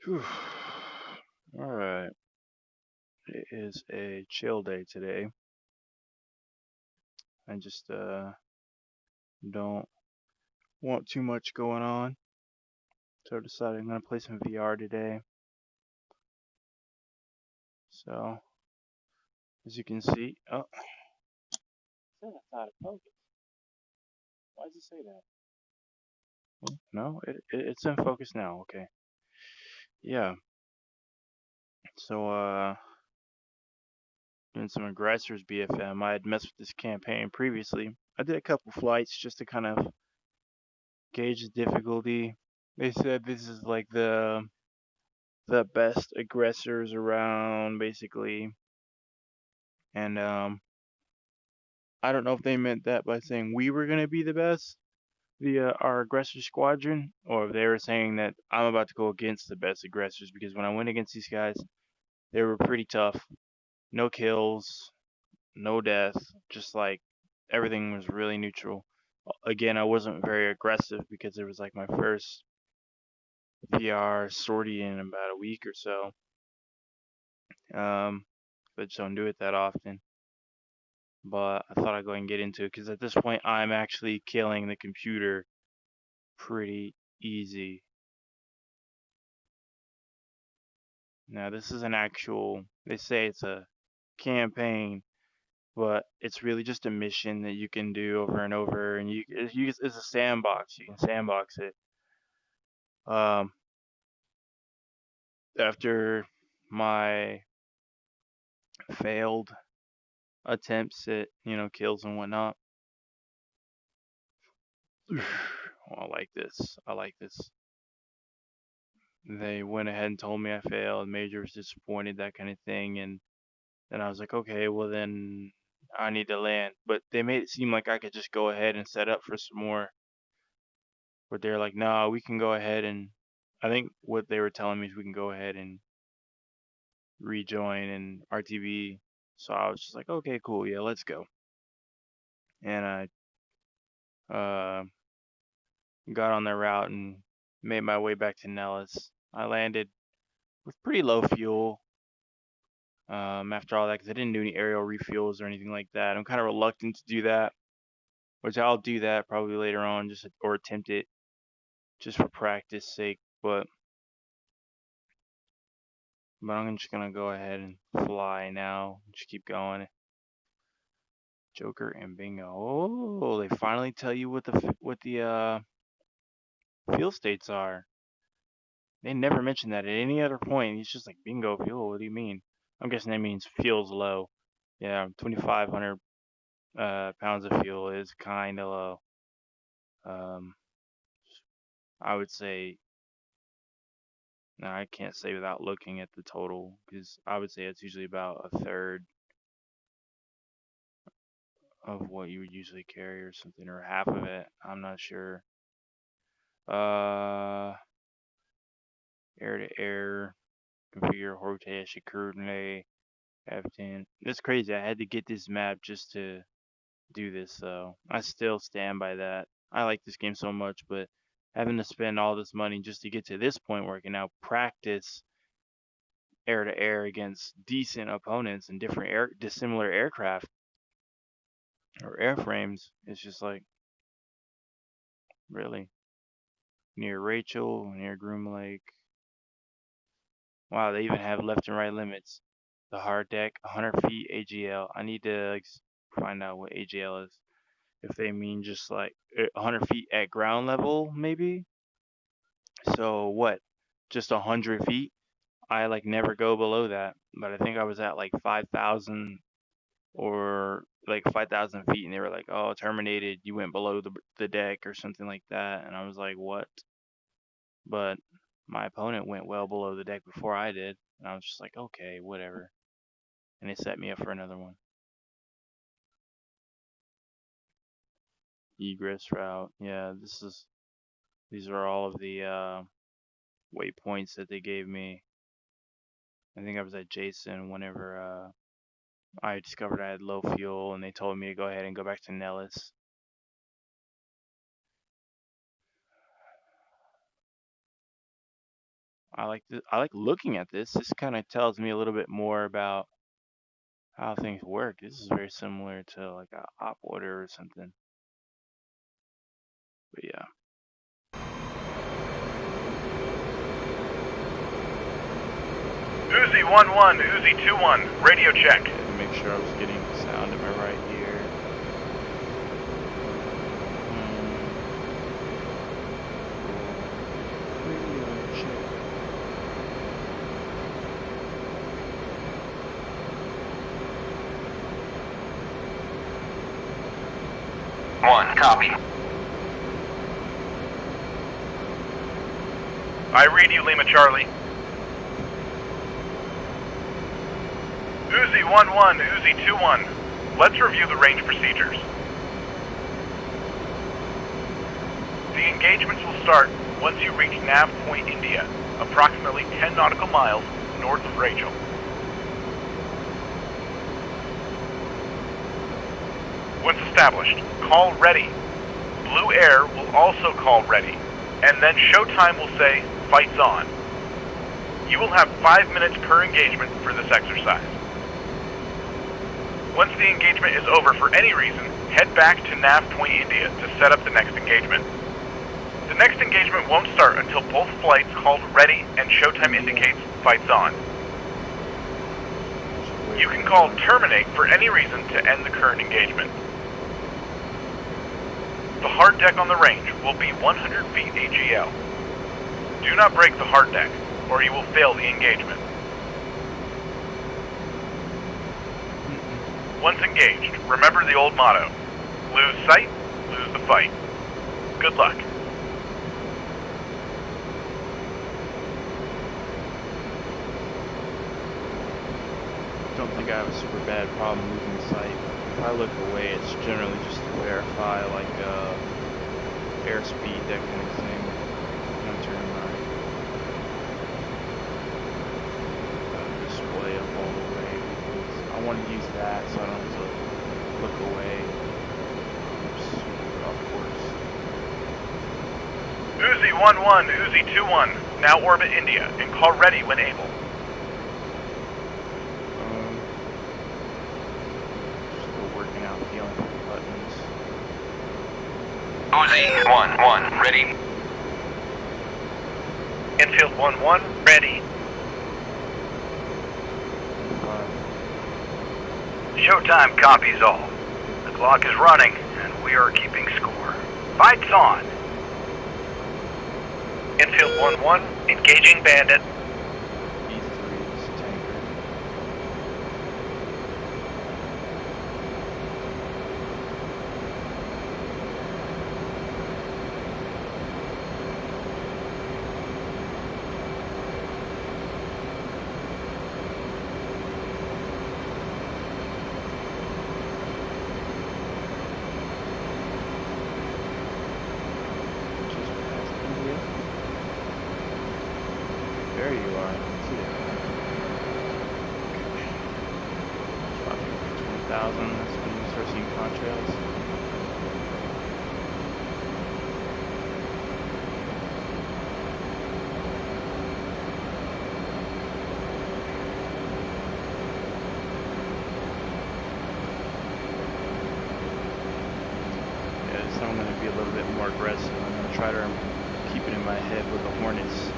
Whew. All right. It is a chill day today. I just don't want too much going on, so I decided I'm gonna play some VR today. So as you can see, oh, it says it's out of focus. Why does it say that? No, it's in focus now. Okay. Yeah. So doing some aggressors BFM. I had messed with this campaign previously. I did a couple flights just to kind of gauge the difficulty. They said this is like the best aggressors around, basically. And I don't know if they meant that by saying we were gonna be the best, the our aggressor squadron, or if they were saying that I'm about to go against the best aggressors. Because when I went against these guys, they were pretty tough. No kills, no death, just like everything was really neutral. Again, I wasn't very aggressive because it was like my first VR sortie in about a week or so. But just don't do it that often. But I thought I'd go ahead and get into it because at this point I'm actually killing the computer pretty easy. Now this is an actual, they say it's a campaign, but it's really just a mission that you can do over and over, and it's a sandbox. You can sandbox it. Um, After my failed attempts at kills and whatnot, oh, I like this. I like this. They went ahead and told me I failed. Major was disappointed, that kind of thing, and then I was like, okay, well then I need to land. But they made it seem like I could just go ahead and set up for some more. But they're like, no, we can go ahead and I think what they were telling me is we can go ahead and rejoin and RTB. So I was just like, okay, cool, yeah, let's go. And I got on their route and made my way back to Nellis. I landed with pretty low fuel. After all that, because I didn't do any aerial refuels or anything like that. I'm kind of reluctant to do that, which I'll do that probably later on, just or attempt it just for practice sake. But I'm just gonna go ahead and fly now. Just keep going. Joker and bingo. Oh, they finally tell you what the fuel states are. They never mention that at any other point. It's just like bingo fuel. What do you mean? I'm guessing that means fuel's low. Yeah, 2,500 pounds of fuel is kind of low. Um, I would say, no, I can't say without looking at the total, because I would say it's usually about a third of what you would usually carry or something, or half of it. I'm not sure. Uh, Air to air, configure rotation currently F10. It's crazy. I had to get this map just to do this, so I still stand by that. I like this game so much, but having to spend all this money just to get to this point where I can now practice air to air against decent opponents and different dissimilar aircraft or airframes, it's just like, really? Near Rachel, near Groom Lake. Wow, they even have left and right limits. The hard deck, 100 feet AGL. I need to find out what AGL is. If they mean just like 100 feet at ground level, maybe. So what? Just 100 feet? I like never go below that. But I think I was at like 5,000 or like 5,000 feet, and they were like, "Oh, terminated. You went below the deck or something like that." And I was like, "What?" But my opponent went well below the deck before I did, and I was just like, "Okay, whatever." And they set me up for another one. Egress route. Yeah, these are all of the waypoints that they gave me. I think I was at Jason whenever I discovered I had low fuel, and they told me to go ahead and go back to Nellis. I like looking at this. This kind of tells me a little bit more about how things work. This is very similar to like a op order or something. But yeah. Uzi 1-1, Uzi 2-1, radio check. Okay, to make sure I was getting sound in my right ear. Radio check. One, copy. I read you, Lima Charlie. Uzi 1-1, Uzi 2-1. Let's review the range procedures. The engagements will start once you reach Nav Point, India, approximately 10 nautical miles north of Rachel. Once established, call ready. Blue Air will also call ready, and then showtime will say, fights on. You will have 5 minutes per engagement for this exercise. Once the engagement is over for any reason, head back to Nav Point, India to set up the next engagement. The next engagement won't start until both flights called ready and showtime indicates fights on. You can call terminate for any reason to end the current engagement. The hard deck on the range will be 100 feet AGL. Do not break the hard deck, or you will fail the engagement. Once engaged, remember the old motto: lose sight, lose the fight. Good luck. Don't think I have a super bad problem losing sight. If I look away, it's generally just to verify like airspeed, that kind of thing. When I'm turning my display up all the way, because I want to use that so I don't have to look away. Oops, off course. Uzi 1-1, Uzi 2-1, now orbit India and call ready when able. Still working out feeling for the buttons. Uzi 1-1, ready. Infield 1-1, ready. Showtime copies all. The clock is running, and we are keeping score. Fights on! Infield 1-1, engaging bandit. E3's tanker. There you are. I can see it. Dropping 20,000. That's when you start seeing contrails. Yeah, this time I'm going to be a little bit more aggressive. I'm going to try to keep it in my head what the Hornet's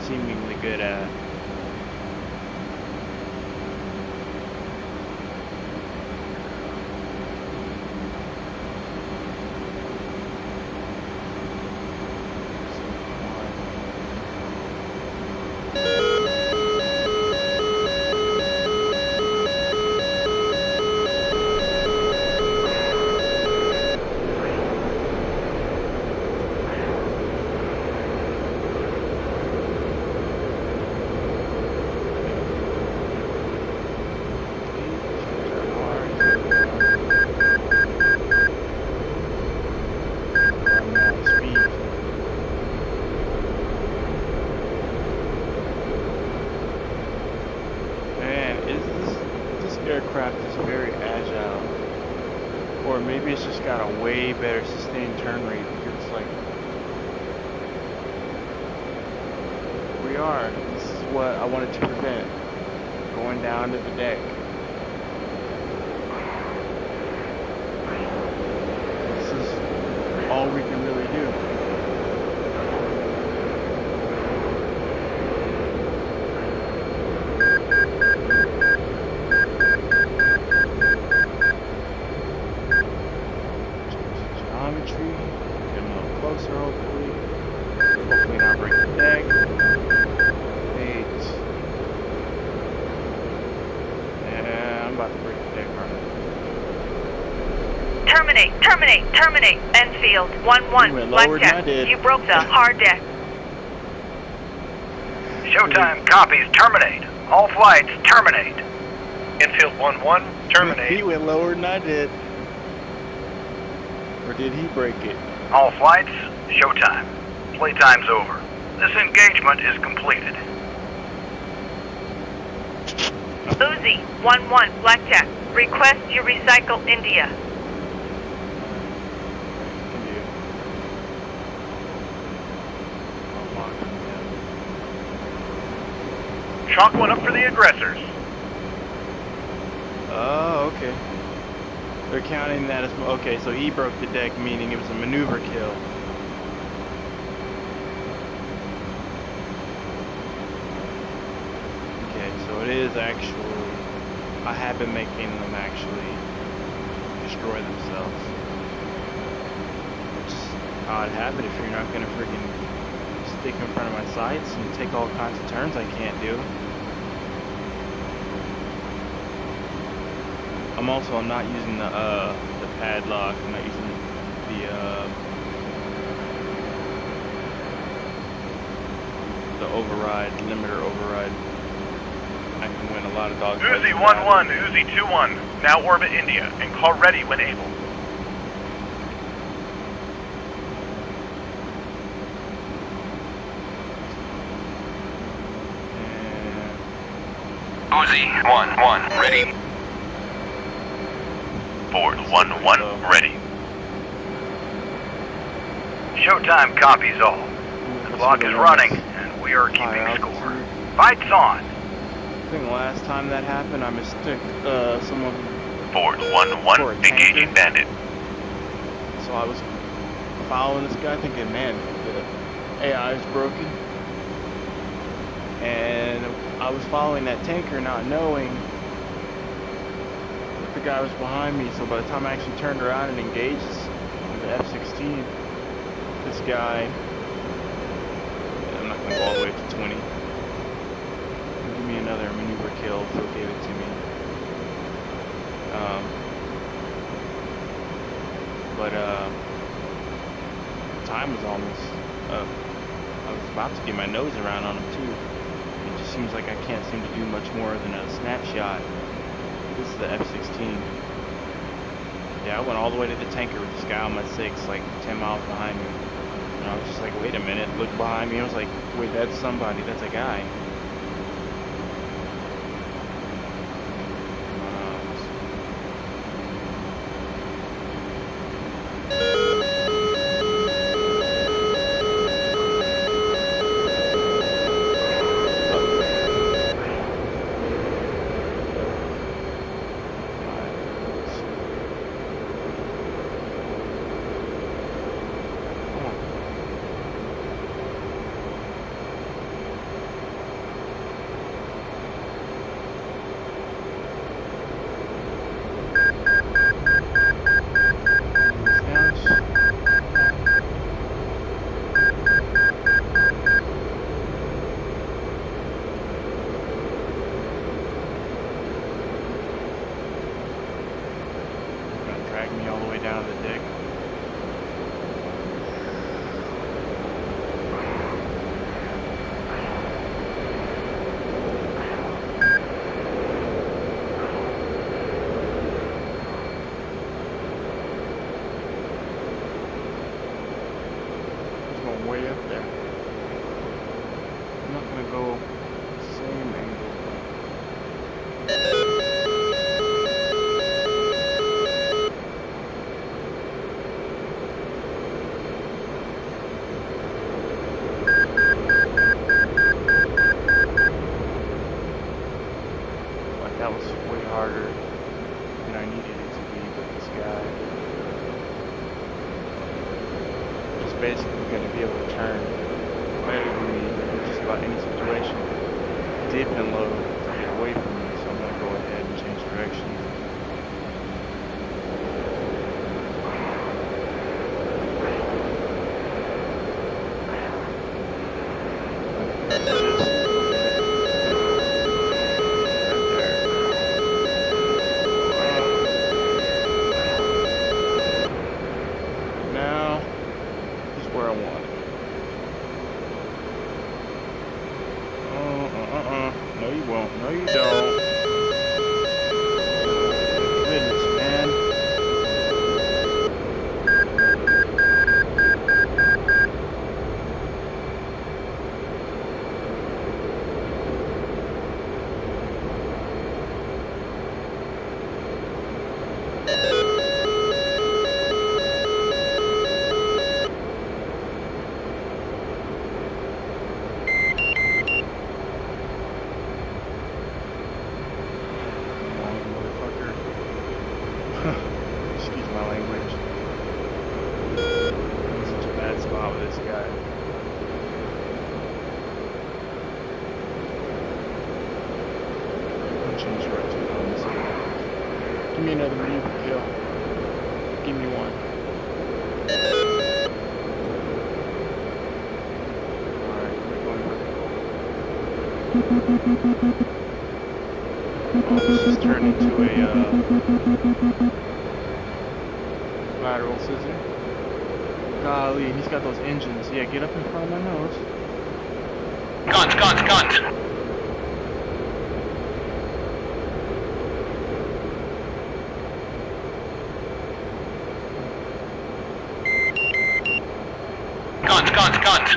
seemingly good at. Aircraft is very agile, or maybe it's just got a way better sustained turn rate because it's like we are. This is what I wanted to prevent. Going down to the deck. This is all we can really do. Geometry. Get a little closer, hopefully. Hopefully not break the deck. 8. Yeah, I'm about to break the deck, aren't I? Terminate. Enfield, 1-1, You went black lower than I deck. did. You broke the hard deck. Showtime copies. Terminate. All flights terminate. Infield 1-1, He terminate. went lower than I did. Or did he break it? All flights, showtime. Playtime's over. This engagement is completed. Uzi, 1-1, black deck. Request you recycle India. Can do. I'll lock him down. Chalk one up for the aggressors. Oh, okay. They're counting that as... Okay, so he broke the deck, meaning it was a maneuver kill. Okay, so it is actually... I have been making them actually destroy themselves. Which is an odd habit if you're not going to freaking stick in front of my sights and take all kinds of turns I can't do. I'm not using the padlock. I'm not using the override, limiter override. I can win a lot of dog fights Uzi without 1-1, it. Uzi 2-1. Now orbit India and call ready when able. Uzi 1-1, ready. Ford 1-1, ready. Showtime copies all. The clock is running, and we are keeping score. Fights on. I think the last time that happened, I mistook someone Ford for a 1-1, engaging tanker. bandit. So I was following this guy thinking, man, the AI is broken. And I was following that tanker not knowing that the guy was behind me. So by the time I actually turned around and engaged with the F-16, this guy, I'm not going to go all the way to 20. Give me another maneuver kill if he'll give it to me. Time was almost up. I was about to get my nose around on him too. It just seems like I can't seem to do much more than a snapshot. This is the F-16. Yeah, I went all the way to the tanker with this guy on my 6, like 10 miles behind me. And I was just like, wait a minute, look behind me. I was like, wait, that's somebody, that's a guy. Drag me all the way down to the deck. It's going way up there. I'm not gonna go the same angle. harder than I needed it to be, but this guy is basically going to be able to turn better than me in just about any situation. Dip and load to get away from me, so I'm going to go ahead and change direction. Now is where I want it. No, you won't. No, you don't. Goodness, man. Excuse my language. I'm in such a bad spot with this guy. I'm change directions on this guy. Give me another maneuver kill. Give me one. Alright, we're going vertical. Oh, this just turned into a lateral scissor. Golly, he's got those engines. Yeah, get up in front of my nose. Guns, guns, guns. Guns, guns, guns.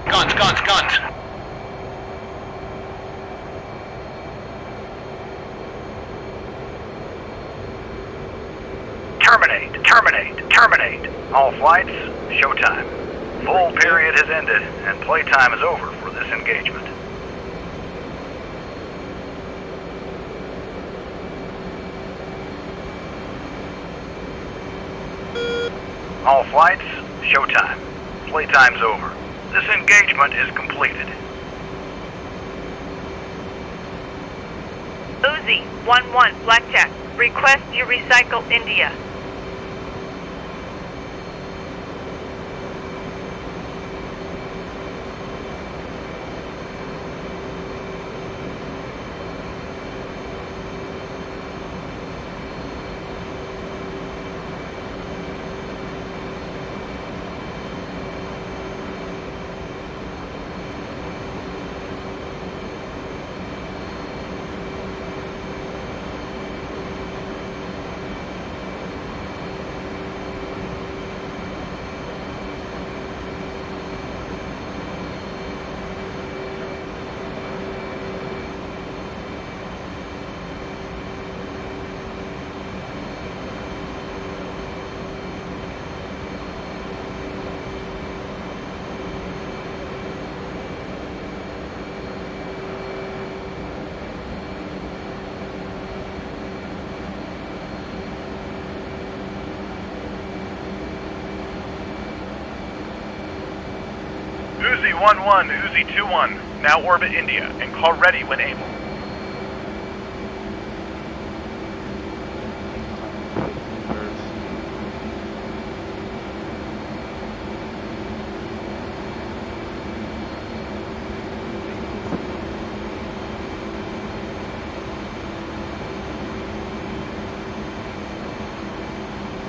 Guns, guns, guns. Terminate, terminate, terminate. All flights, showtime. Full period has ended, and playtime is over for this engagement. All flights, showtime. Playtime's over. This engagement is completed. Uzi, 1-1, Blackjack. Request you recycle India. Uzi 1-1, Uzi 2-1, now orbit India, and call ready when able.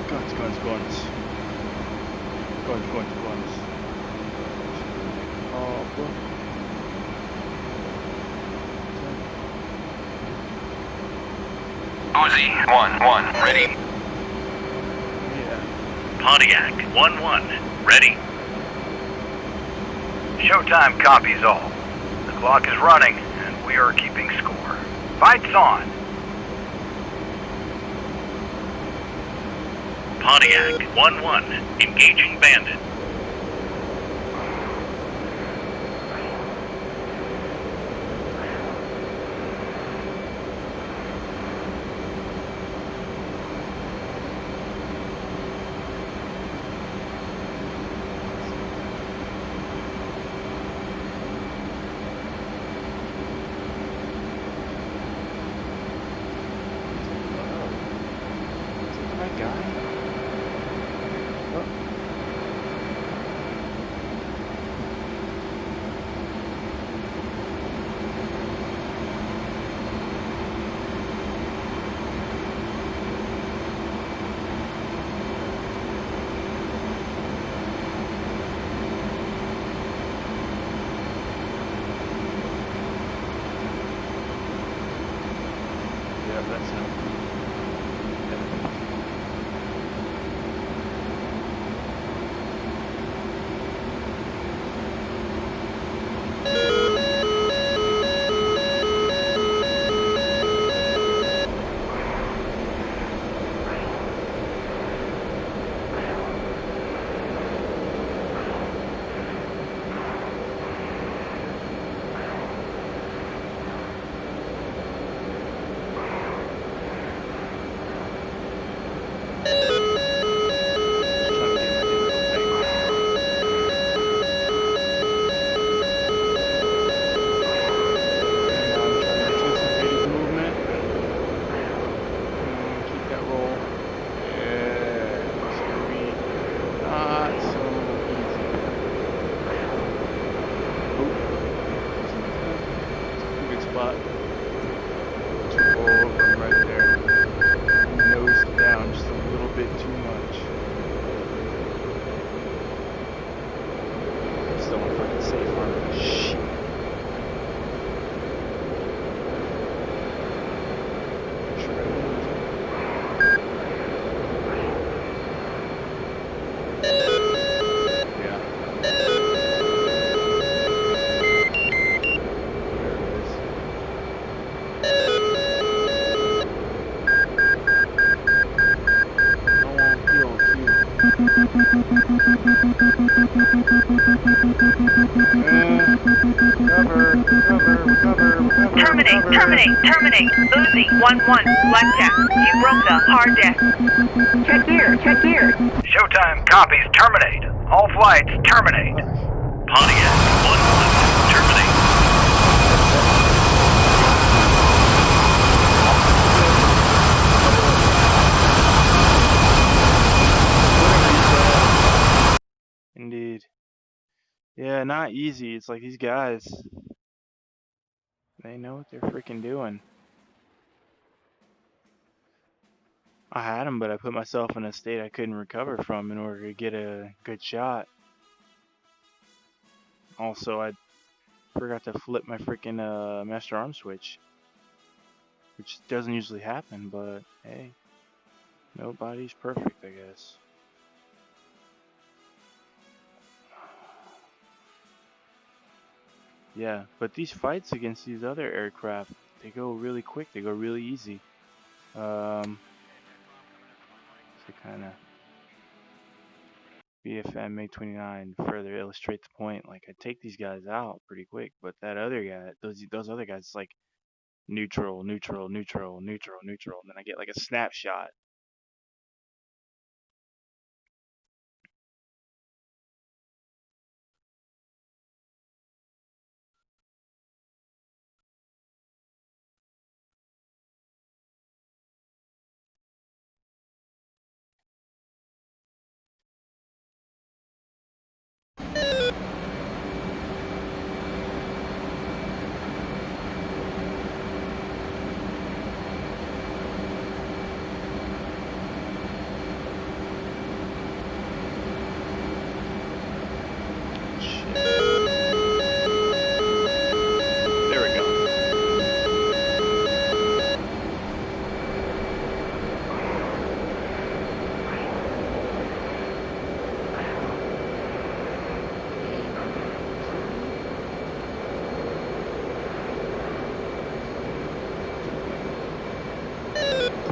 Guns, guns, guns. Guns, guns, guns. Uzi, 1-1, ready. Yeah. Pontiac, 1-1, ready. Showtime copies all. The clock is running, and we are keeping score. Fights on. Pontiac, 1-1, engaging bandit. Recover. Terminate. Uzi, 1-1, blackjack. You broke the hard deck. Check gear. Showtime copies. Terminate. All flights terminate. Pontiac 1-1, terminate. Indeed. Yeah, not easy. It's like these guys, they know what they're freaking doing. I had them, but I put myself in a state I couldn't recover from in order to get a good shot. Also, I forgot to flip my freaking master arm switch, which doesn't usually happen, but hey, nobody's perfect, I guess. Yeah, but these fights against these other aircraft, they go really quick, they go really easy. To kind of BFM A-29 further illustrate the point, like I take these guys out pretty quick, but that other guy, those other guys, it's like neutral, and then I get like a snapshot. There we go.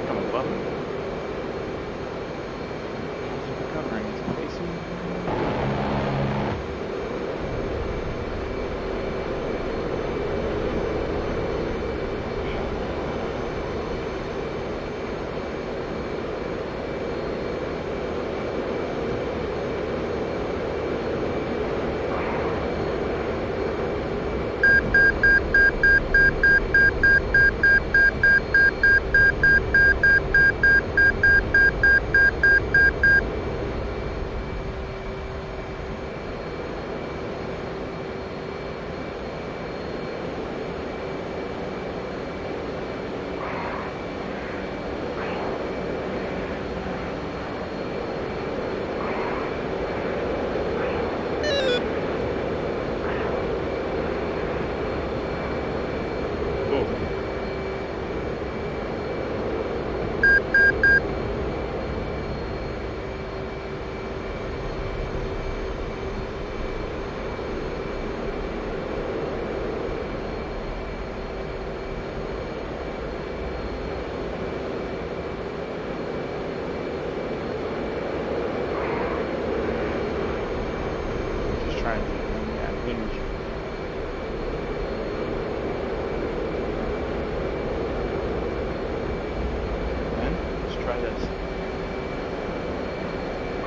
I'm above him. He's recovering. He's facing.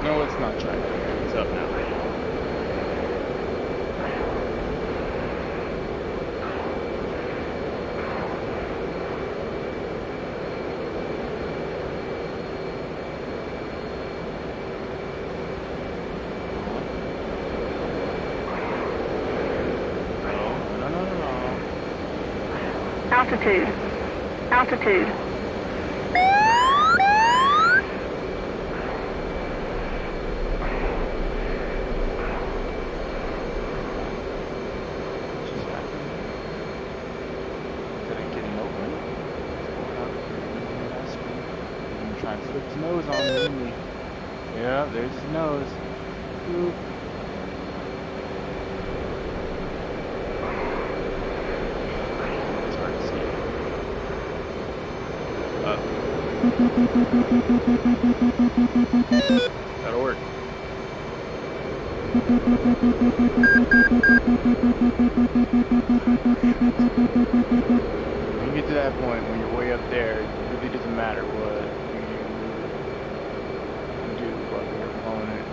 No, let's not try that. It's up now. Altitude. Trying to flip his nose on me, didn't he? Yeah, there's his nose. Boop. It's hard to see. That'll work. When you get to that point, when you're way up there, it really doesn't matter what you do while you're opponent.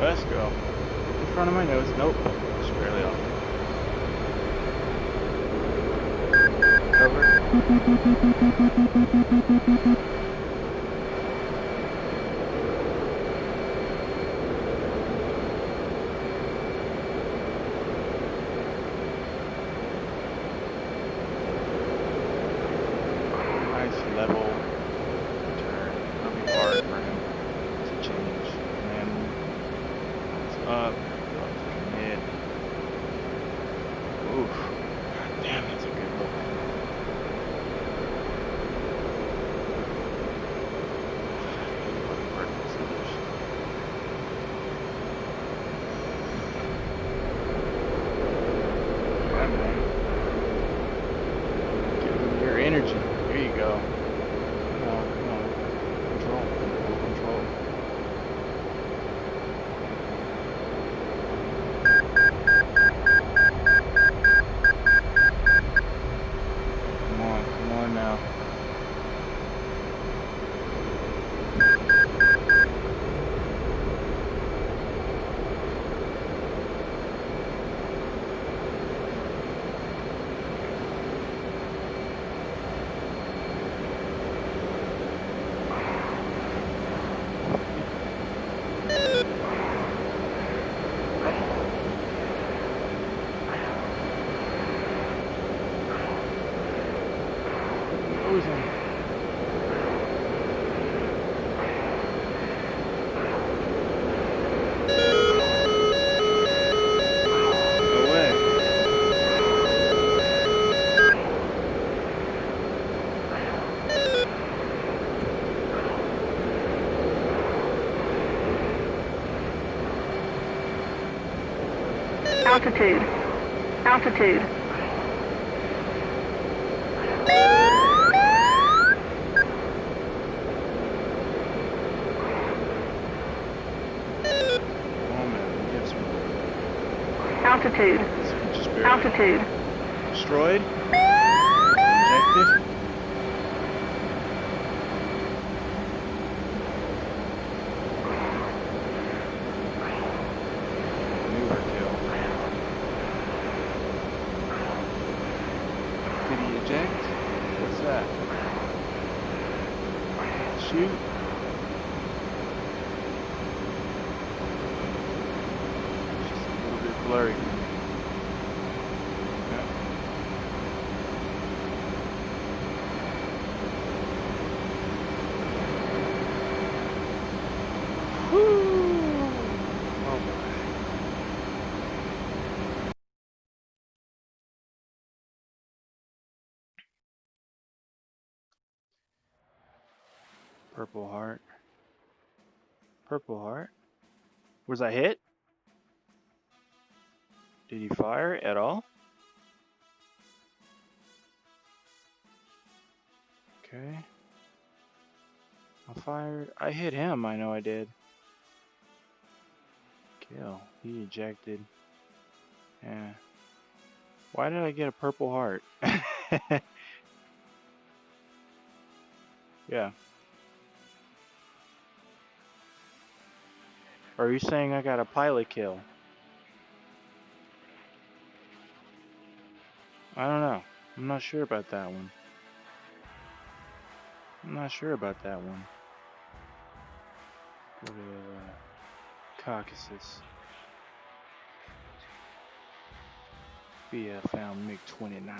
Let's go. In front of my nose. Nope. Just barely off. Cover. Nice level turn. That'll be hard for him to change. And it's up. Mid. Oof. God damn, that's a good look. Yeah, man. Give him your energy. Here you go. Come on, come on. Control. Full control. Come on now. Losing. No way. Altitude. Altitude. Oh man, we get some. Altitude. Just barely. Altitude. Destroyed. Ejected. Maneuver kill. Did he eject? What's that? Shoot. Just a little bit blurry. Yeah. Woo! Oh boy. Purple heart. Purple heart. Was I hit? Did he fire at all? Okay. I fired. I hit him. I know I did. Kill. He ejected. Yeah. Why did I get a purple heart? Yeah. Or are you saying I got a pilot kill? I don't know. I'm not sure about that one. I'm not sure about that one. Go to Caucasus. BFM MiG-29.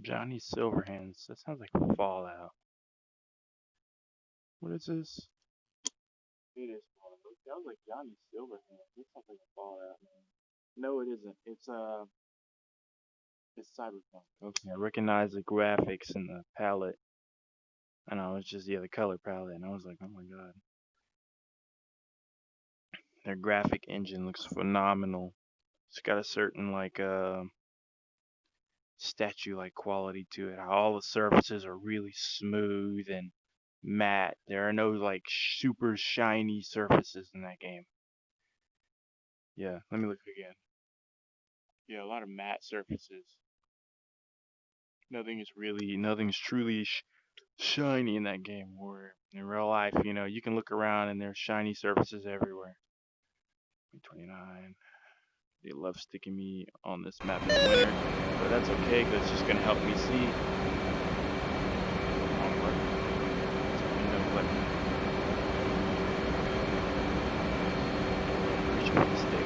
Johnny Silverhands. That sounds like Fallout. What is this? It is Fallout. That sounds like Johnny Silverhands. That sounds like a Fallout, man. No, it isn't. It's Cyberpunk. Okay, I recognize the graphics and the palette. I know it's just the color palette, and I was like, oh my god, their graphic engine looks phenomenal. It's got a certain like statue-like quality to it. How all the surfaces are really smooth and matte. There are no like super shiny surfaces in that game. Yeah, let me look again. Yeah, a lot of matte surfaces. Nothing's truly shiny in that game. Where in real life, you can look around and there's shiny surfaces everywhere. 29. They love sticking me on this map in the winter, but that's okay because it's just gonna help me see. Onward. It's a window button. Reach for the stick.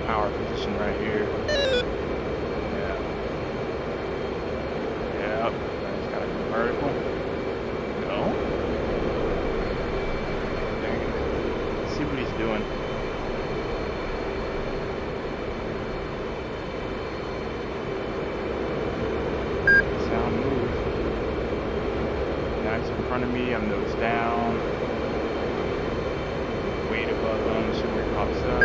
Power position right here. Yeah. Yep. It's got to go vertical. No. Let's see what he's doing. Sound move. Now he's in front of me. I'm nose down. Weight above him. See where he pops up.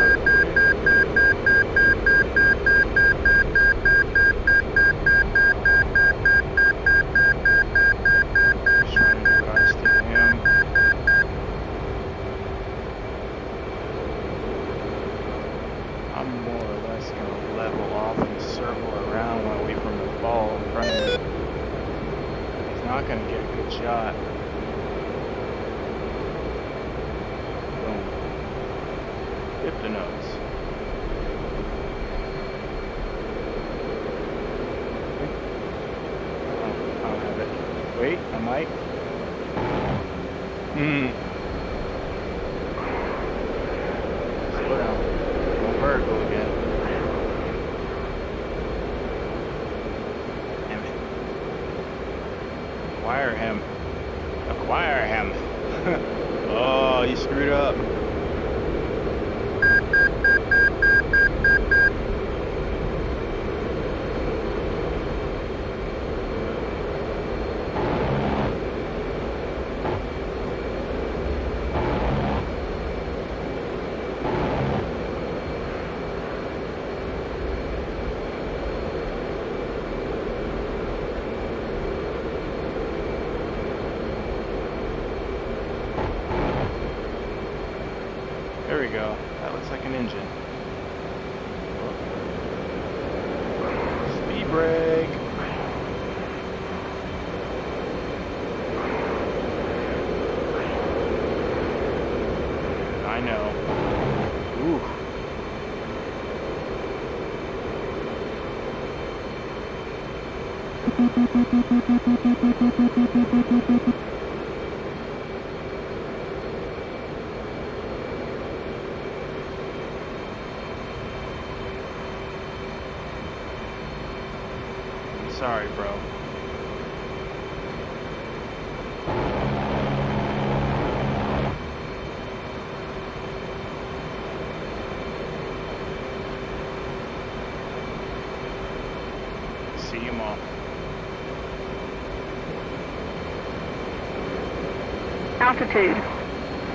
I'm more or less going to level off and circle around while I wait for him to fall in front of me. He's not going to get a good shot. Boom. Hit the nose. I don't have it. Wait, I might. Slow down. Vertical again. Damn it. Acquire him. Acquire him. Oh, you screwed up. There we go. That looks like an engine. Speed brake. I know. Ooh. I'm sorry, bro. See him off. Altitude.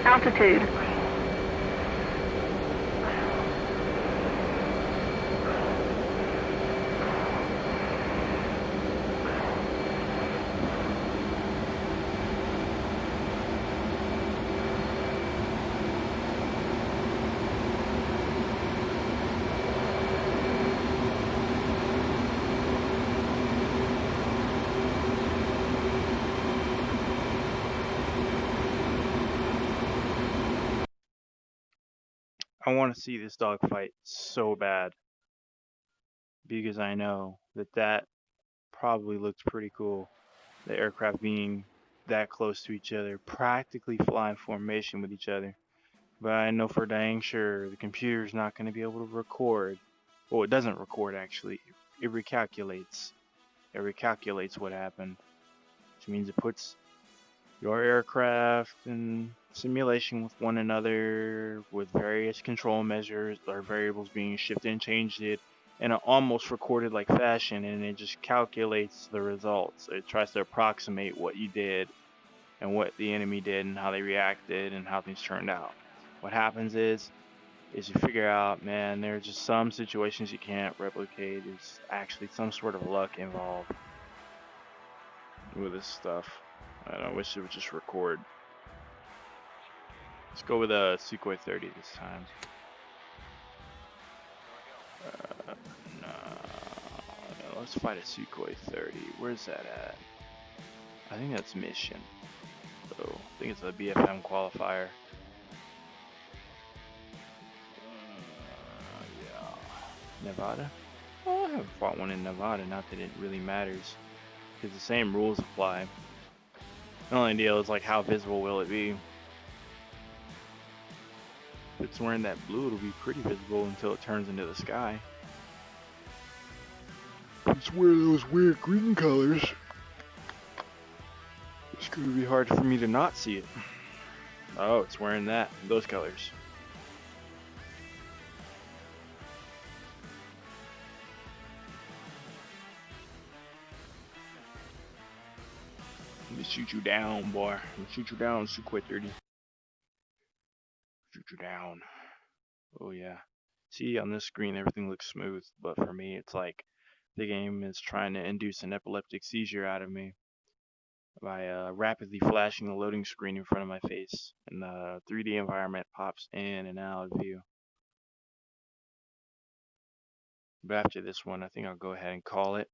Altitude. I want to see this dogfight so bad because I know that probably looked pretty cool. The aircraft being that close to each other, practically flying formation with each other. But I know for dang sure the computer's not going to be able to record. Well, it doesn't record actually. It recalculates. It recalculates what happened, which means it puts your aircraft in simulation with one another with various control measures or variables being shifted and changed in an almost recorded like fashion, and it just calculates the results. It tries to approximate what you did and what the enemy did and how they reacted and how things turned out. What happens is you figure out, man, there are just some situations you can't replicate. There's actually some sort of luck involved with this stuff. I wish it would just record. Let's go with a Sukhoi 30 this time. No, let's fight a Sukhoi 30. Where's that at? I think that's mission. So I think it's a BFM qualifier. Yeah. Nevada? Well, I haven't fought one in Nevada, not that it really matters, because the same rules apply. The only deal is like how visible will it be? If it's wearing that blue, it'll be pretty visible until it turns into the sky. If it's wearing those weird green colors, it's gonna be hard for me to not see it. Oh, it's wearing those colors. Let me shoot you down, boy. Let me shoot you down, Sukhoi 30. Shoot you down. Oh yeah. See, on this screen everything looks smooth, but for me it's like the game is trying to induce an epileptic seizure out of me by rapidly flashing the loading screen in front of my face, and the 3D environment pops in and out of view. But after this one, I think I'll go ahead and call it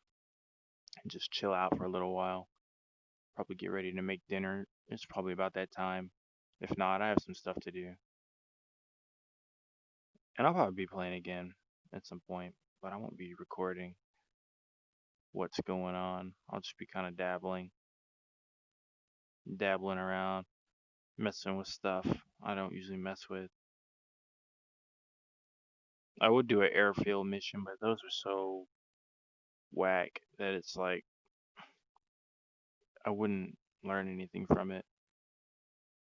and just chill out for a little while. Probably get ready to make dinner. It's probably about that time. If not, I have some stuff to do. And I'll probably be playing again at some point, but I won't be recording what's going on. I'll just be kind of dabbling around, messing with stuff I don't usually mess with. I would do an airfield mission, but those are so whack that it's like I wouldn't learn anything from it.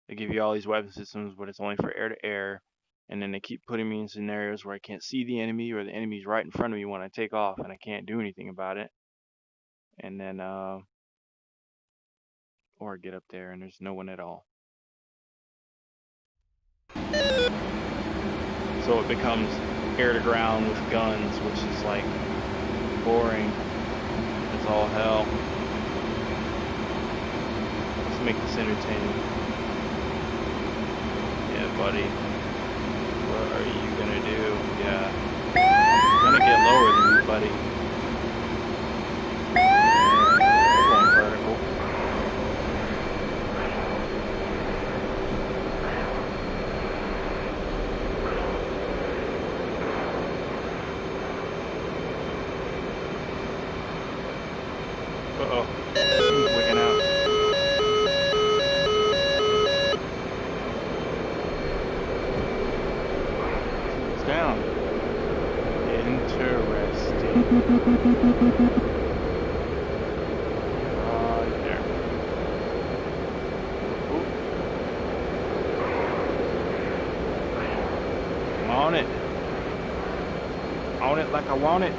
They give you all these weapon systems, but it's only for air to air, and then they keep putting me in scenarios where I can't see the enemy, or the enemy's right in front of me when I take off and I can't do anything about it. And then or I get up there and there's no one at all. So it becomes air to ground with guns, which is like boring as all hell. Let's make this entertaining. Yeah, buddy. What are you gonna do? Yeah. I'm gonna get lower than you, buddy. Going vertical. There. Ooh. I'm on it. On it like I want it.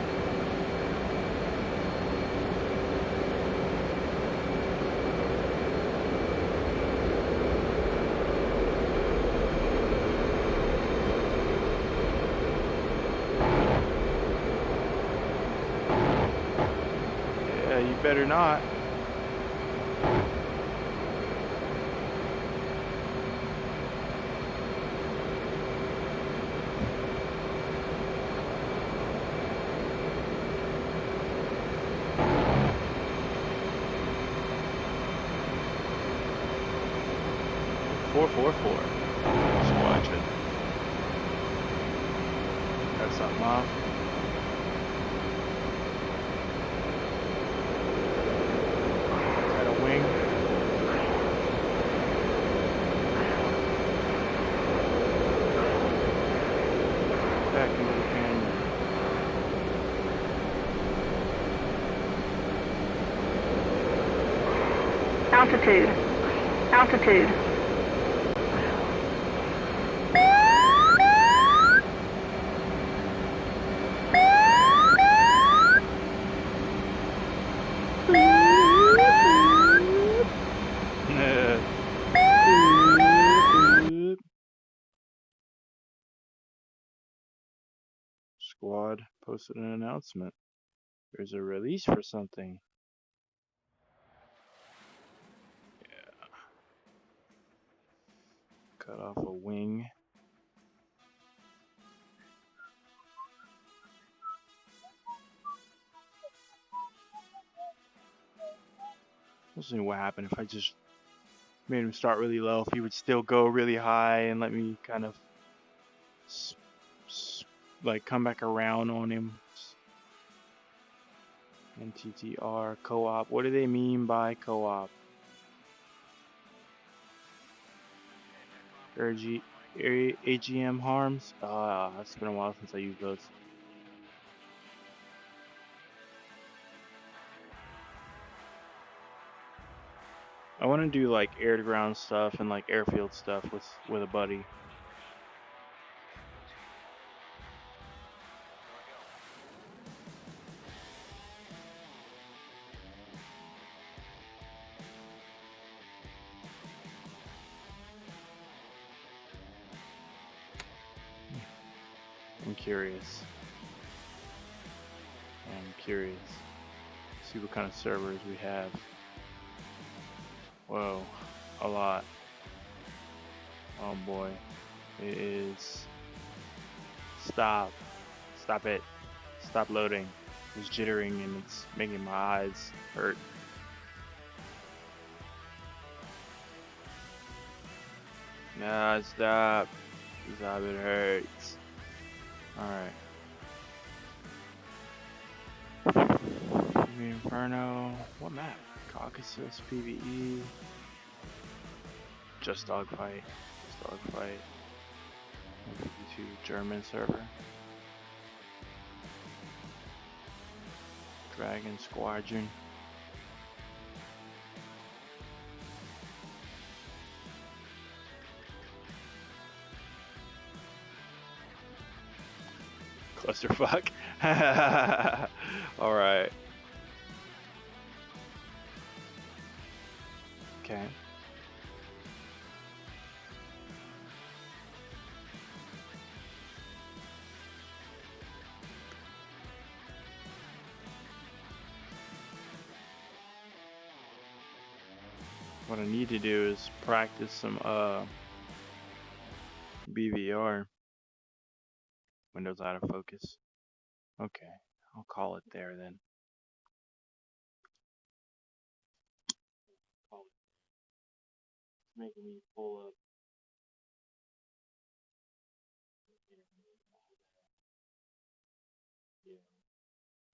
Yeah, you better not. Four. Squadron. Got something off. Got a wing. Back into the canyon. Altitude. Altitude. Squad posted an announcement. There's a release for something. Cut off a wing. Let's see what happened if I just made him start really low. If he would still go really high and let me kind of like come back around on him. NTTR co-op. What do they mean by co-op? AGM harms? It's been a while since I used those. I want to do like air to ground stuff and like airfield stuff with a buddy. I'm curious. See what kind of servers we have. Whoa, a lot. Oh boy. It is. Stop it. Stop loading. It's jittering and it's making my eyes hurt. Nah, stop. Stop, it hurts. Alright. Inferno. What map? Caucasus, PvE. Just dogfight. 152 German server. Dragon Squadron. Clusterfuck. Alright. Okay. What I need to do is practice some BVR. Windows out of focus. Okay, I'll call it there then. Making me pull up